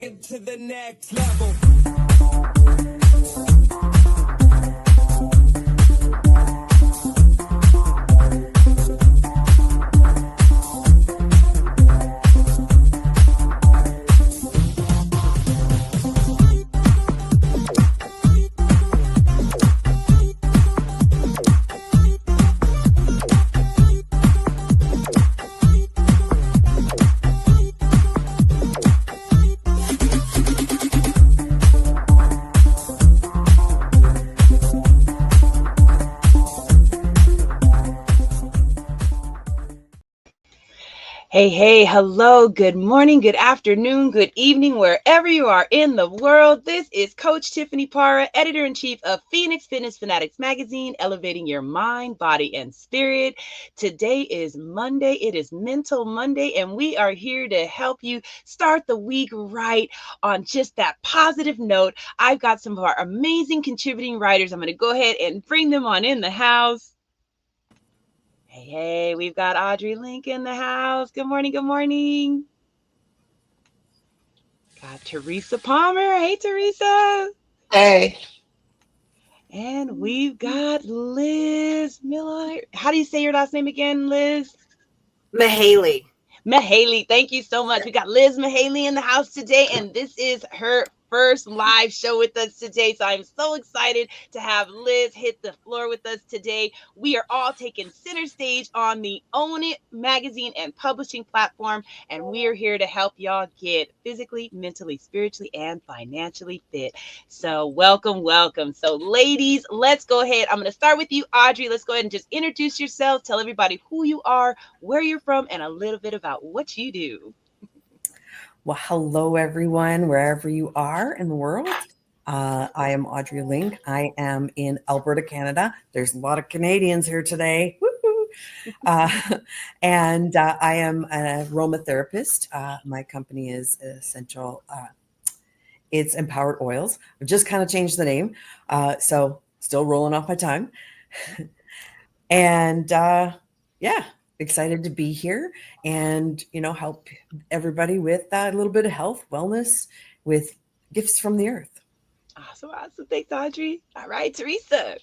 To the next level. Hey, hello, good morning, good afternoon, good evening, wherever you are in the world. This is Coach Tiffany Parra, editor-in-chief of Phoenix Fitness Fanatics magazine, elevating your mind, body, and spirit. Today is Monday. It is Mental Monday, and we are here to help you start the week right on just that positive note. I've got some of our amazing contributing writers. I'm going to go ahead and bring them on in the house. Hey, we've got Audrey Link in the house. Good morning, good morning. Got Teresa Palmer. Hey, Teresa. Hey. And we've got Liz Miller. How do you say your last name again, Liz? Mahaley. Mahaley, thank you so much. We got Liz Mahaley in the house today, and this is her first live show with us today. So I'm so excited to have Liz hit the floor with us today. We are all taking center stage on the Own It magazine and publishing platform, and we are here to help y'all get physically, mentally, spiritually, and financially fit. So welcome. So ladies, let's go ahead. I'm going to start with you, Audrey. Let's go ahead and just introduce yourself. Tell everybody who you are, where you're from, and a little bit about what you do. Well, hello, everyone, wherever you are in the world. I am Audrey Link. I am in Alberta, Canada. There's a lot of Canadians here today. And I am an aromatherapist. My company is Essential. It's Empowered Oils. I've just kind of changed the name. So still rolling off my tongue. And yeah. Excited to be here and, help everybody with a little bit of health, wellness, with gifts from the earth. Awesome. Thanks, Audrey. All right, Teresa.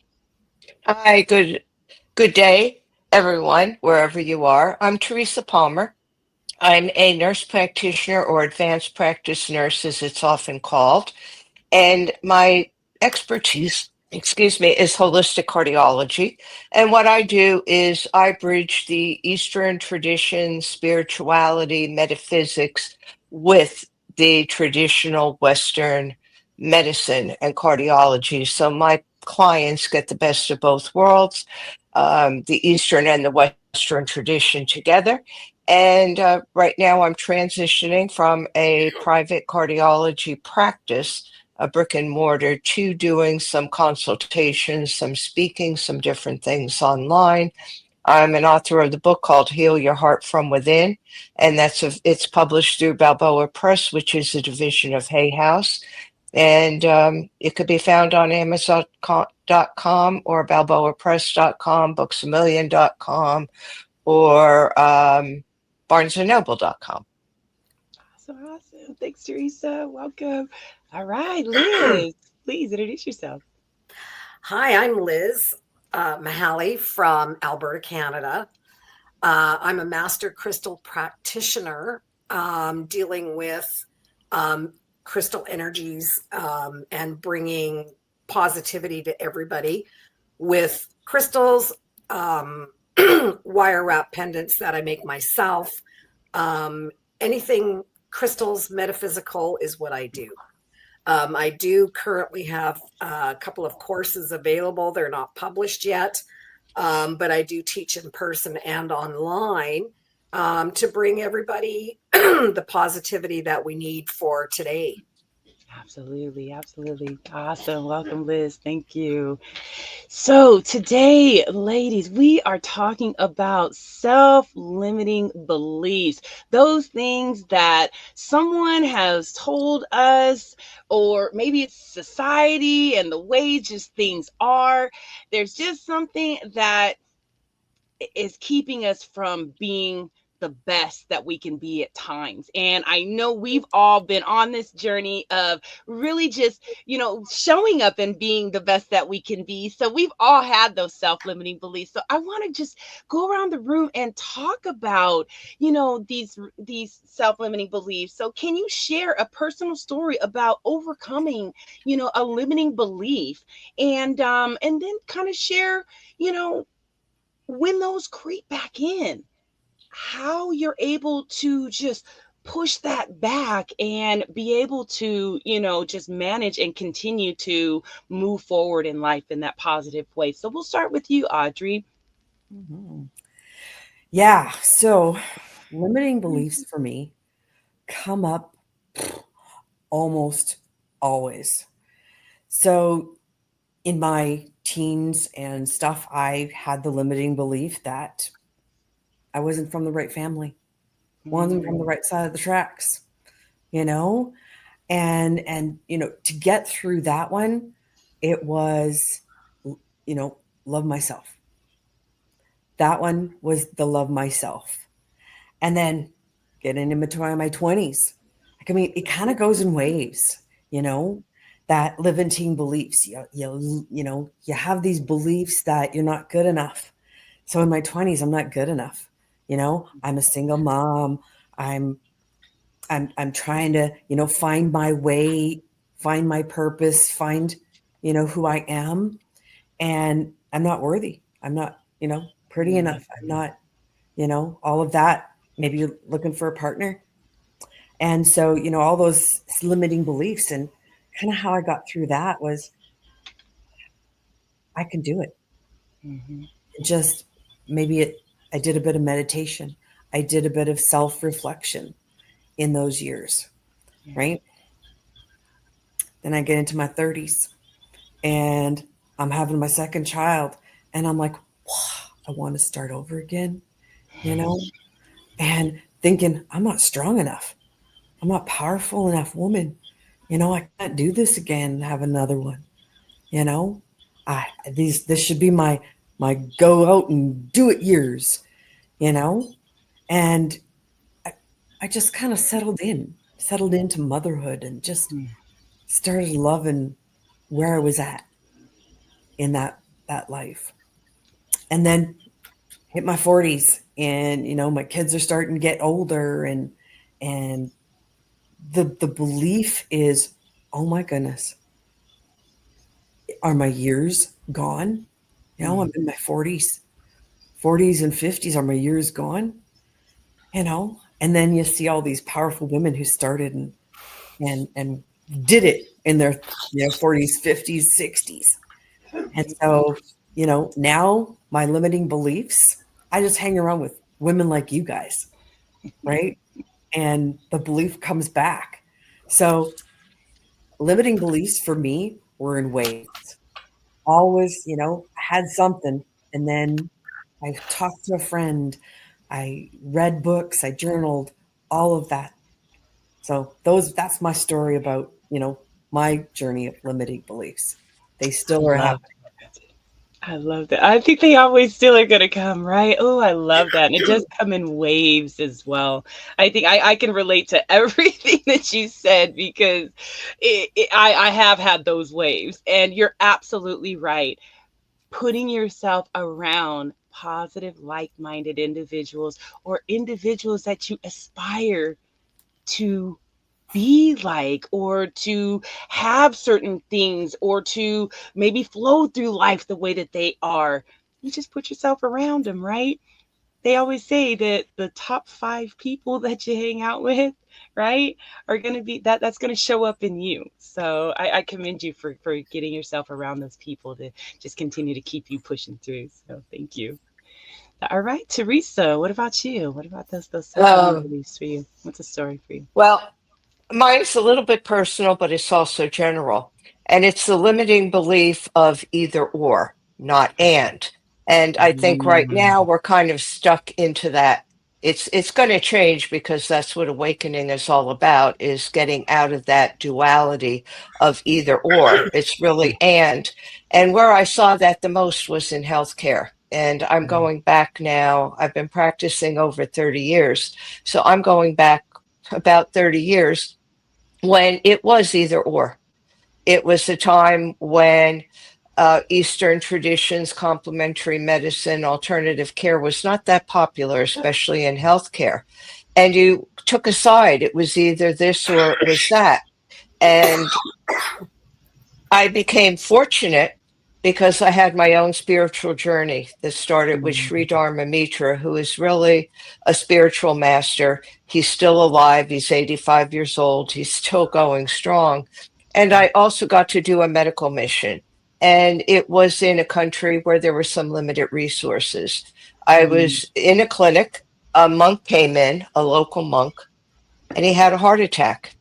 Hi, good day, everyone, wherever you are. I'm Teresa Palmer. I'm a nurse practitioner, or advanced practice nurse, as it's often called. And my expertise, is holistic cardiology. And what I do is I bridge the Eastern tradition, spirituality, metaphysics with the traditional Western medicine and cardiology. So my clients get the best of both worlds, the Eastern and the Western tradition together. And right now I'm transitioning from a private cardiology practice, a brick and mortar, to doing some consultations, some speaking, some different things online. I'm an author of the book called Heal Your Heart from Within, and it's published through Balboa Press, which is a division of Hay House. And it could be found on Amazon.com or BalboaPress.com, BooksAMillion.com, or BarnesandNoble.com. Awesome. Thanks, Teresa. Welcome. All right, Liz, please introduce yourself. Hi, I'm Liz Mahaley from Alberta, Canada. I'm a master crystal practitioner dealing with crystal energies and bringing positivity to everybody with crystals, wire wrap pendants that I make myself. Anything crystals, metaphysical is what I do. I do currently have a couple of courses available. They're not published yet, but I do teach in person and online to bring everybody the positivity that we need for today. Absolutely. Awesome. Welcome, Liz. Thank you. So today, ladies, we are talking about self-limiting beliefs, those things that someone has told us, or maybe it's society and the way just things are. There's just something that is keeping us from being the best that we can be at times. And I know we've all been on this journey of really just, showing up and being the best that we can be. So we've all had those self-limiting beliefs. So I want to just go around the room and talk about, these self-limiting beliefs. So can you share a personal story about overcoming, a limiting belief, and then kind of share, you know, when those creep back in, how you're able to just push that back and be able to, just manage and continue to move forward in life in that positive way. So we'll start with you, Audrey. Mm-hmm. Yeah. So limiting beliefs for me come up almost always. So in my teens and stuff, I had the limiting belief that I wasn't from the right family, wasn't from the right side of the tracks, you know? And to get through that one, it was, love myself. That one was the love myself. And then getting into my 20s. I mean, it kind of goes in waves, that limiting beliefs. You have these beliefs that you're not good enough. So in my 20s, I'm not good enough. I'm a single mom. I'm trying to, find my way, find my purpose, find, who I am. And I'm not worthy. I'm not, pretty enough. I'm not, all of that. Maybe you're looking for a partner. And so, all those limiting beliefs, and kind of how I got through that was I can do it. Mm-hmm. Just I did a bit of meditation. I did a bit of self-reflection in those years, right? Then I get into my 30s and I'm having my second child, and I'm like, wow, I want to start over again, and thinking I'm not strong enough. I'm not powerful enough woman. I can't do this again, have another one. This should be my go out and do it years, and I just kind of settled into motherhood, and just started loving where I was at in that life. And then hit my 40s, and my kids are starting to get older, and the belief is, oh my goodness, are my years gone? I'm in my 40s and 50s. Are my years gone? And then you see all these powerful women who started and did it in their 40s, 50s, 60s. And so, now my limiting beliefs, I just hang around with women like you guys, right? And the belief comes back. So limiting beliefs for me were in waves. Always, I had something, and then I talked to a friend, I read books, I journaled, all of that. So that's my story about, my journey of limiting beliefs. They still are happening. I love that. I think they always still are going to come, right? Oh, I love that. And it does come in waves as well. I think I can relate to everything that you said, because I have had those waves. And you're absolutely right. Putting yourself around positive, like-minded individuals, or individuals that you aspire to be like, or to have certain things, or to maybe flow through life the way that they are. You just put yourself around them, right? They always say that the top 5 people that you hang out with, right, are going to be that's going to show up in you. So I commend you for getting yourself around those people to just continue to keep you pushing through. So thank you. All right, Teresa, what about you? What about those beliefs for you? What's the story for you? Well, mine's a little bit personal, but it's also general. And it's the limiting belief of either or, not and. And I think right now we're kind of stuck into that. It's going to change, because that's what awakening is all about, is getting out of that duality of either or. It's really and. And where I saw that the most was in healthcare. And I'm going back now. I've been practicing over 30 years. So I'm going back about 30 years when it was either or. It was a time when Eastern traditions, complementary medicine, alternative care was not that popular, especially in healthcare. And you took a side. It was either this or it was that. And I became fortunate because I had my own spiritual journey that started with Sri Dharma Mitra, who is really a spiritual master. He's still alive. He's 85 years old. He's still going strong. And I also got to do a medical mission. And it was in a country where there were some limited resources. I was in a clinic. A monk came in, a local monk, and he had a heart attack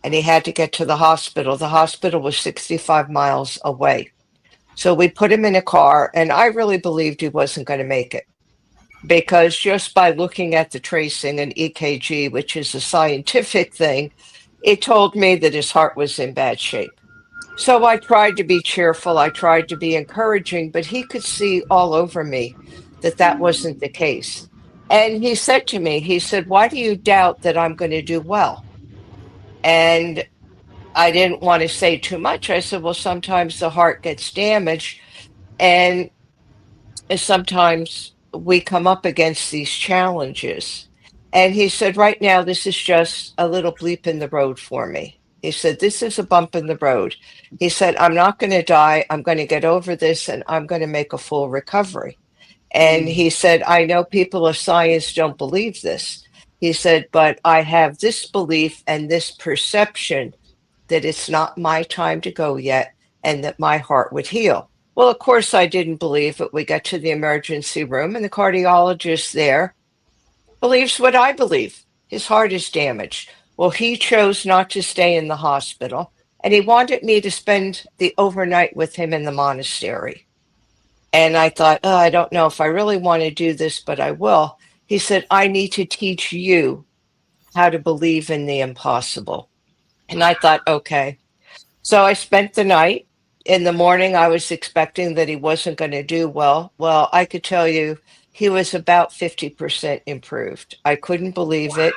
and he had to get to the hospital. The hospital was 65 miles away. So we put him in a car, and I really believed he wasn't going to make it because just by looking at the tracing and EKG, which is a scientific thing, it told me that his heart was in bad shape. So I tried to be cheerful. I tried to be encouraging, but he could see all over me that that wasn't the case. And he said to me, he said, "Why do you doubt that I'm going to do well?" And I didn't want to say too much. I said, "Well, sometimes the heart gets damaged, and sometimes we come up against these challenges." And he said, "Right now, this is just a little bleep in the road for me." He said, "This is a bump in the road." He said, "I'm not going to die. I'm going to get over this and I'm going to make a full recovery." And he said, "I know people of science don't believe this." He said, "But I have this belief and this perception that it's not my time to go yet and that my heart would heal." Well, of course, I didn't believe it. We got to the emergency room, and the cardiologist there believes what I believe. His heart is damaged. Well, he chose not to stay in the hospital, and he wanted me to spend the overnight with him in the monastery. And I thought, oh, I don't know if I really want to do this, but I will. He said, "I need to teach you how to believe in the impossible." And I thought, okay. So I spent the night. In the morning, I was expecting that he wasn't going to do well. Well, I could tell you he was about 50% improved. I couldn't believe it.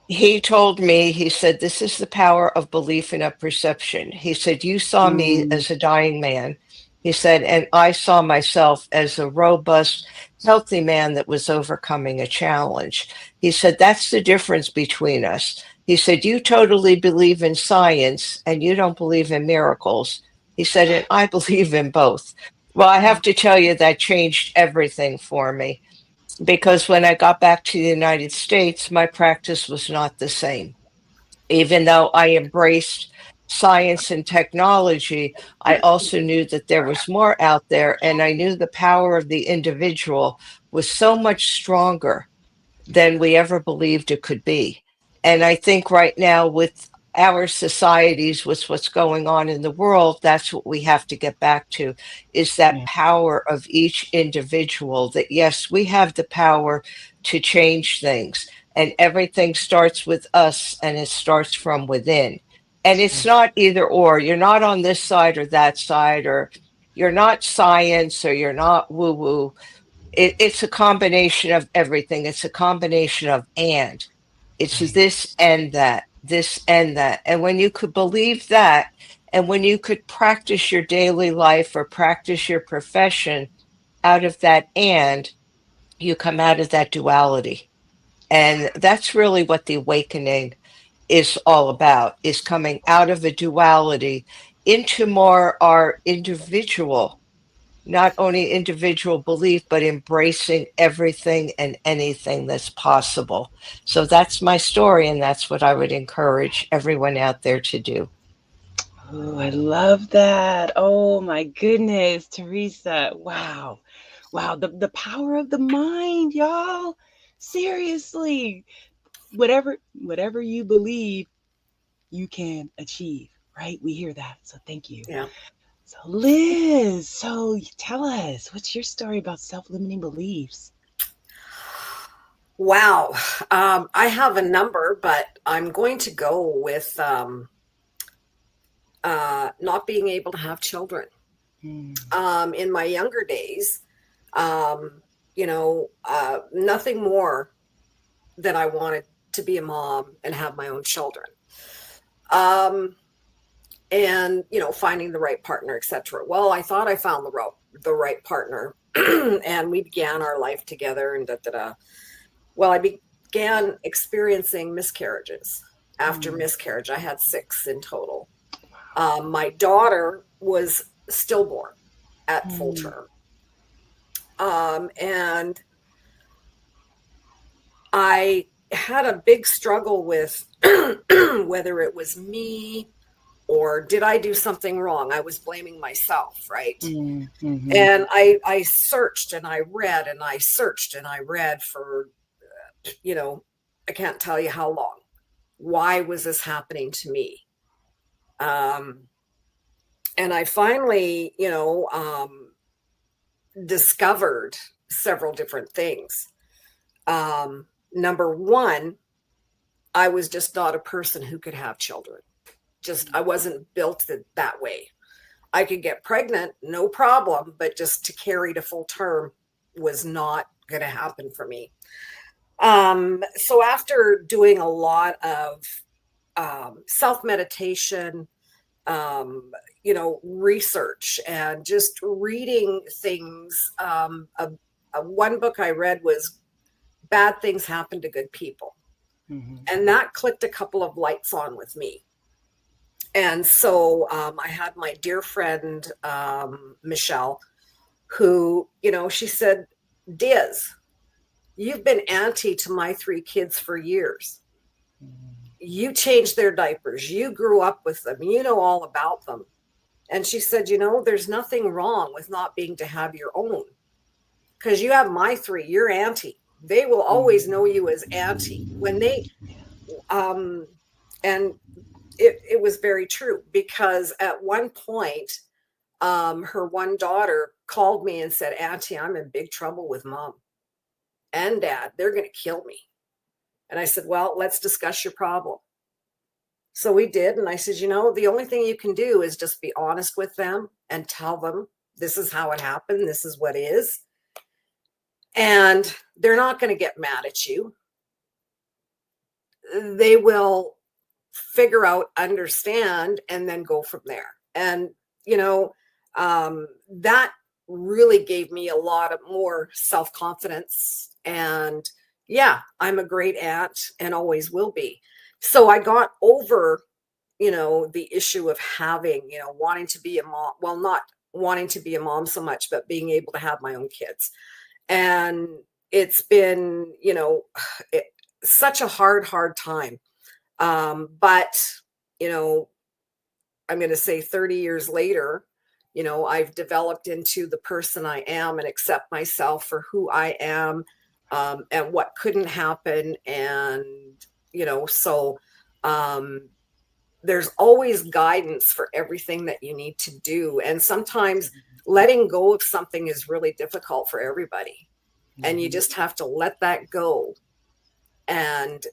He told me, he said, "This is the power of belief and of perception." He said, "You saw me as a dying man." He said, "And I saw myself as a robust, healthy man that was overcoming a challenge." He said, "That's the difference between us." He said, "You totally believe in science and you don't believe in miracles." He said, "And I believe in both." Well, I have to tell you, that changed everything for me because when I got back to the United States, my practice was not the same. Even though I embraced science and technology, I also knew that there was more out there, and I knew the power of the individual was so much stronger than we ever believed it could be. And I think right now, with our societies, with what's going on in the world, that's what we have to get back to is that power of each individual. That yes, we have the power to change things, and everything starts with us and it starts from within. And it's not either or. You're not on this side or that side, or you're not science or you're not woo woo. It's a combination of everything. It's a combination of and. It's this and that, this and that. And when you could believe that, and when you could practice your daily life or practice your profession out of that and, you come out of that duality. And that's really what the awakening is all about, is coming out of a duality into more our individual, not only individual belief, but embracing everything and anything that's possible. So that's my story, and that's what I would encourage everyone out there to do. Oh, I love that. Oh my goodness, Teresa. Wow. Wow, the power of the mind, y'all. Seriously. Whatever you believe, you can achieve, right? We hear that. So thank you. Yeah. So Liz, so tell us, what's your story about self-limiting beliefs? Wow. I have a number, but I'm going to go with not being able to have children. In my younger days, Nothing more than I wanted to be a mom and have my own children. And finding the right partner, etc. Well, I thought I found the right partner, and we began our life together, and Well, I began experiencing miscarriages. After miscarriage, I had 6 in total. My daughter was stillborn at full term, and I had a big struggle with whether it was me or did I do something wrong? I was blaming myself, right? Mm-hmm. And I searched and I read and I searched and I read for, I can't tell you how long. Why was this happening to me? And I finally, discovered several different things. Number one, I was just not a person who could have children. I wasn't built that way. I could get pregnant, no problem, but just to carry to full term was not going to happen for me. So after doing a lot of self-meditation, research and just reading things, one book I read was Bad Things Happen to Good People. Mm-hmm. And that clicked a couple of lights on with me. And so I had my dear friend, Michelle, who, she said, Diz, you've been auntie to my 3 kids for years. You changed their diapers. You grew up with them. You know all about them. And she said, there's nothing wrong with not being to have your own. Because you have my 3, you're auntie. They will always know you as auntie. When they, and it was very true, because at one point, her one daughter called me and said, Auntie, I'm in big trouble with mom and dad. They're going to kill me. And I said, well, let's discuss your problem. So we did. And I said, the only thing you can do is just be honest with them and tell them this is how it happened. This is what is. And they're not going to get mad at you. They will figure out, understand, and then go from there. And, that really gave me a lot of more self-confidence. And yeah, I'm a great aunt and always will be. So I got over, the issue of having, wanting to be a mom. Well, not wanting to be a mom so much, but being able to have my own kids. And it's been, such a hard time. But, I'm going to say 30 years later, I've developed into the person I am and accept myself for who I am, and what couldn't happen. And, so there's always guidance for everything that you need to do. And sometimes letting go of something is really difficult for everybody. And you just have to let that go. And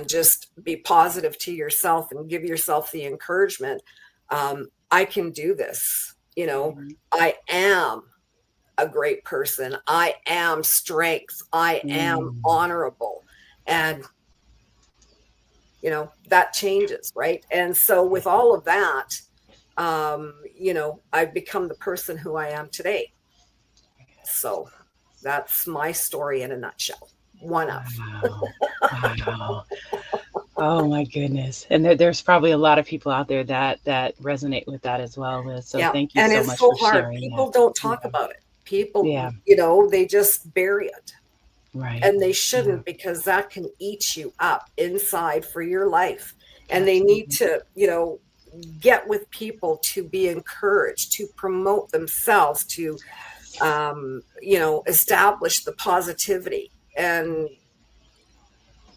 just be positive to yourself and give yourself the encouragement. I can do this. I am a great person. I am strength. I am honorable. And, that changes, right? And so with all of that, I've become the person who I am today. So that's my story in a nutshell. One of. Wow. Oh my goodness. And there's probably a lot of people out there that resonate with that as well, Liz. So thank you so much for sharing. People that. don't talk about it. People, they just bury it. Right. And they shouldn't, because that can eat you up inside for your life. And they need to, get with people to be encouraged, to promote themselves, to, establish the positivity. And,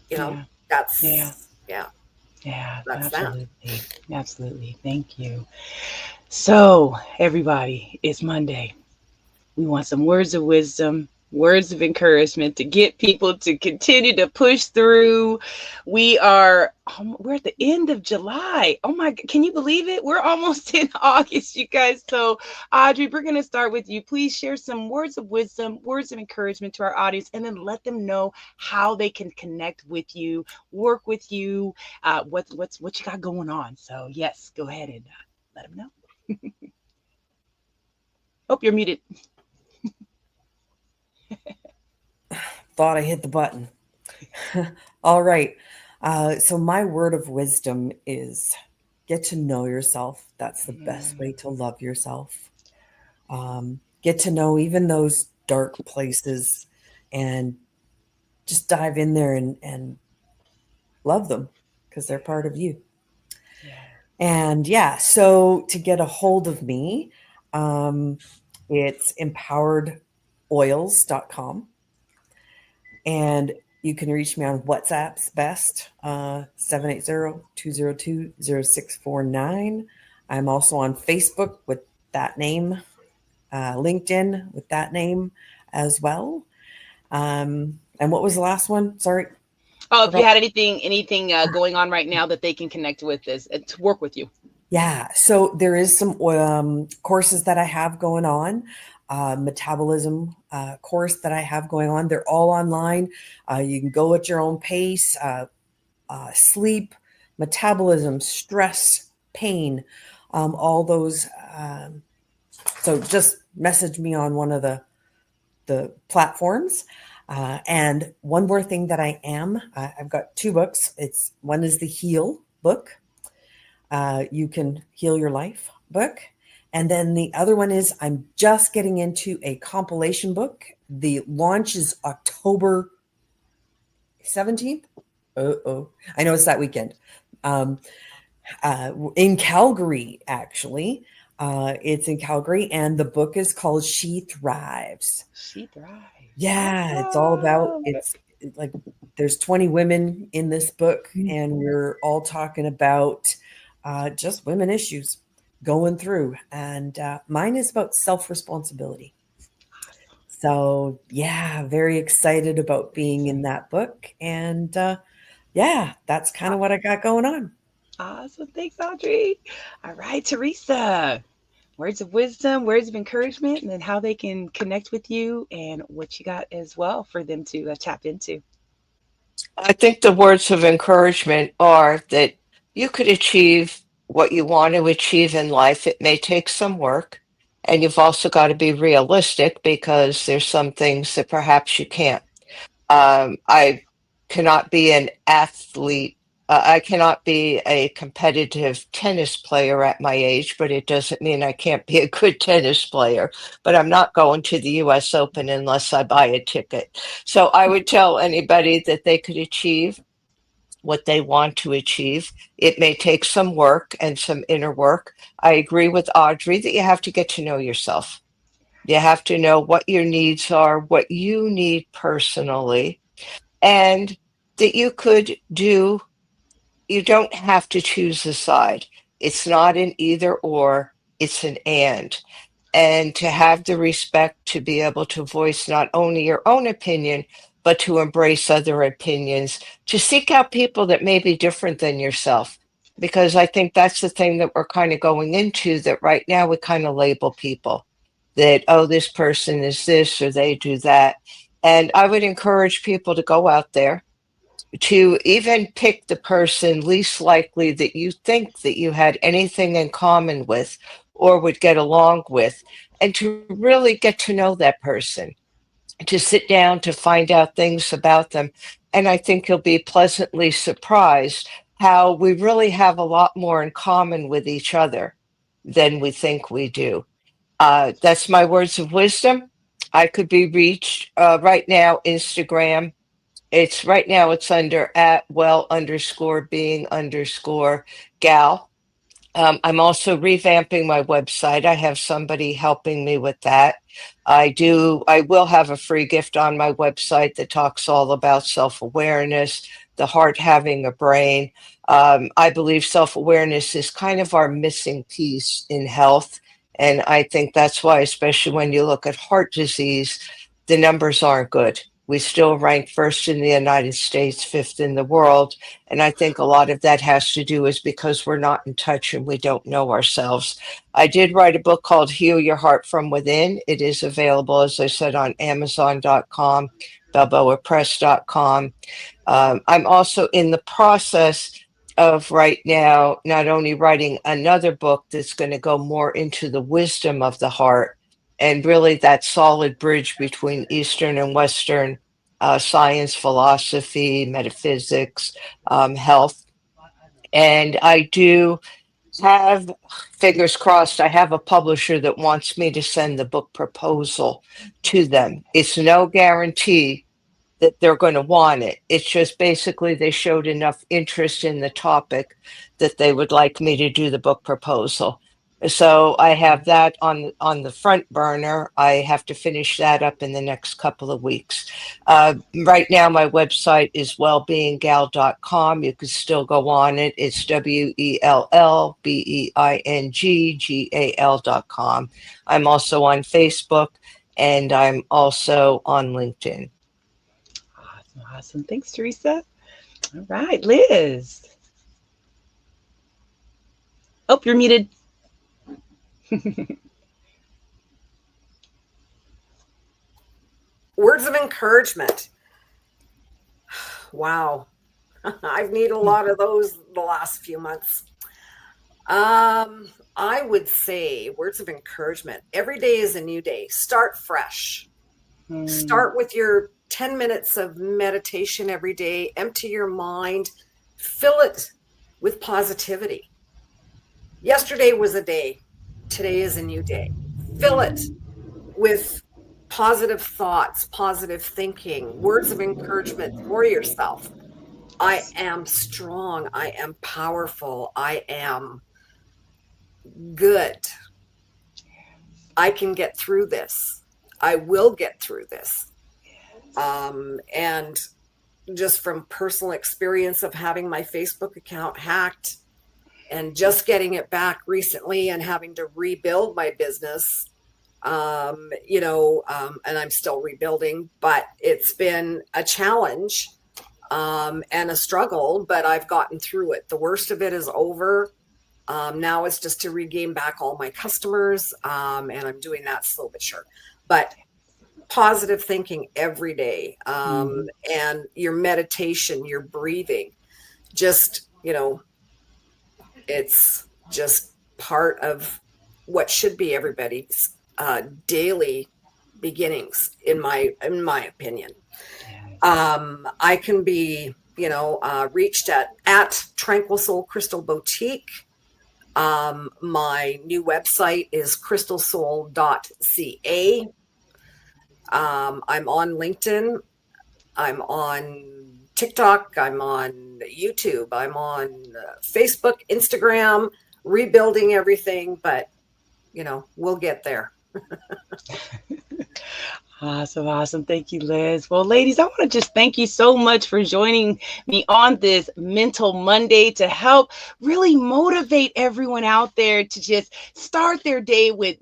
that's, that's absolutely. That. Absolutely. Thank you. So everybody, it's Monday. We want some words of wisdom. words of encouragement to get people to continue to push through. We're at the end of July. Oh my, can you believe it? We're almost in August, you guys. So, Audrey, we're going to start with you. Please share some words of wisdom, words of encouragement to our audience, and then let them know how they can connect with you, work with you, what you got going on. So, yes, go ahead and let them know. Oh, you're muted. Thought I hit the button. All right. So my word of wisdom is get to know yourself. That's the best way to love yourself. Get to know even those dark places and just dive in there and love them because they're part of you. Yeah. And yeah, so to get a hold of me, it's empoweredoils.com. And you can reach me on WhatsApp's best, 780-202-0649. I'm also on Facebook with that name, LinkedIn with that name as well. And what was the last one? Sorry. Oh, if you had anything going on right now that they can connect with this to work with you. Yeah. So there is some courses that I have going on. Metabolism course that I have going on. They're all online. You can go at your own pace. Sleep, metabolism, stress, pain, all those. So just message me on one of the platforms. And one more thing that I've got 2 books. One is the Heal book. You Can Heal Your Life book. And then the other one is I'm just getting into a compilation book. The launch is October 17th. I know it's that weekend. In Calgary, actually. It's in Calgary, and the book is called She Thrives. She Thrives. Yeah, awesome. It's all about, it's like there's 20 women in this book, and we're all talking about just women issues going through. And mine is about self-responsibility. So yeah, very excited about being in that book. And yeah, that's kind of what I got going on. Awesome. Thanks, Audrey. All right, Teresa. Words of wisdom, words of encouragement, and then how they can connect with you and what you got as well for them to tap into. I think the words of encouragement are that you could achieve what you want to achieve in life. It may take some work, and you've also got to be realistic because there's some things that perhaps you can't. I cannot be an athlete. I cannot be a competitive tennis player at my age, but it doesn't mean I can't be a good tennis player. But I'm not going to the US Open unless I buy a ticket. So I would tell anybody that they could achieve what they want to achieve. It may take some work and some inner work. I agree with Audrey that you have to get to know yourself. You have to know what your needs are, what you need personally, and that you could do, you don't have to choose a side. It's not an either or, it's an and to have the respect to be able to voice not only your own opinion, but to embrace other opinions, to seek out people that may be different than yourself. Because I think that's the thing that we're kind of going into, that right now we kind of label people that, oh, this person is this or they do that. And I would encourage people to go out there, to even pick the person least likely that you think that you had anything in common with or would get along with, and to really get to know that person, to sit down, to find out things about them. And I think you'll be pleasantly surprised how we really have a lot more in common with each other than we think we do. That's my words of wisdom. I could be reached right now, Instagram. It's right now it's under @well_being_gal. I'm also revamping my website. I have somebody helping me with that. I will have a free gift on my website that talks all about self-awareness, the heart having a brain. I believe self-awareness is kind of our missing piece in health. And I think that's why, especially when you look at heart disease, the numbers aren't good. We still rank first in the United States, fifth in the world. And I think a lot of that has to do is because we're not in touch and we don't know ourselves. I did write a book called Heal Your Heart from Within. It is available, as I said, on Amazon.com, BalboaPress.com. I'm also in the process of right now not only writing another book that's going to go more into the wisdom of the heart and really that solid bridge between Eastern and Western science, philosophy, metaphysics, health. And I do have, fingers crossed, I have a publisher that wants me to send the book proposal to them. It's no guarantee that they're going to want it. It's just basically they showed enough interest in the topic that they would like me to do the book proposal. So I have that on the front burner. I have to finish that up in the next couple of weeks. Right now, my website is wellbeinggal.com. You can still go on it. It's WELLBEINGGAL.com. I'm also on Facebook and I'm also on LinkedIn. Awesome. Thanks, Teresa. All right, Liz. Oh, you're muted. Words of encouragement. Wow. I've needed a lot of those the last few months. I would say words of encouragement. Every day is a new day. Start fresh. Start with your 10 minutes of meditation every day. Empty your mind. Fill it with positivity. Yesterday was a day. Today is a new day. Fill it with positive thoughts, positive thinking, words of encouragement for yourself. I am strong. I am powerful. I am good. I can get through this. I will get through this. And just from personal experience of having my Facebook account hacked and just getting it back recently and having to rebuild my business, and I'm still rebuilding, but it's been a challenge and a struggle, but I've gotten through it. The worst of it is over. Now it's just to regain back all my customers, and I'm doing that slow but sure. But positive thinking every day, and your meditation, your breathing, just, it's just part of what should be everybody's daily beginnings, in my opinion. I can be, reached at Tranquil Soul Crystal Boutique. My new website is crystalsoul.ca. I'm on LinkedIn. I'm on TikTok. I'm on YouTube. I'm on Facebook, Instagram, rebuilding everything, but we'll get there. Awesome. Thank you, Liz. Well, ladies, I want to just thank you so much for joining me on this Mental Monday to help really motivate everyone out there to just start their day with,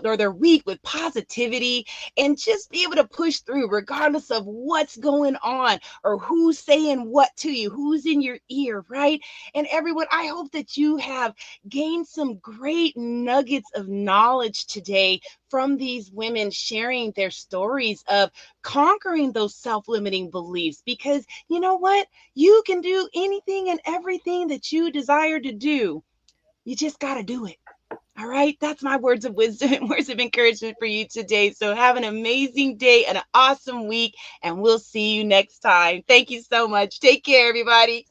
or their week with positivity and just be able to push through regardless of what's going on or who's saying what to you, who's in your ear, right? And everyone, I hope that you have gained some great nuggets of knowledge today from these women sharing their stories of conquering those self-limiting beliefs, because you know what? You can do anything and everything that you desire to do. You just got to do it. All right. That's my words of wisdom and words of encouragement for you today. So have an amazing day and an awesome week, and we'll see you next time. Thank you so much. Take care, everybody.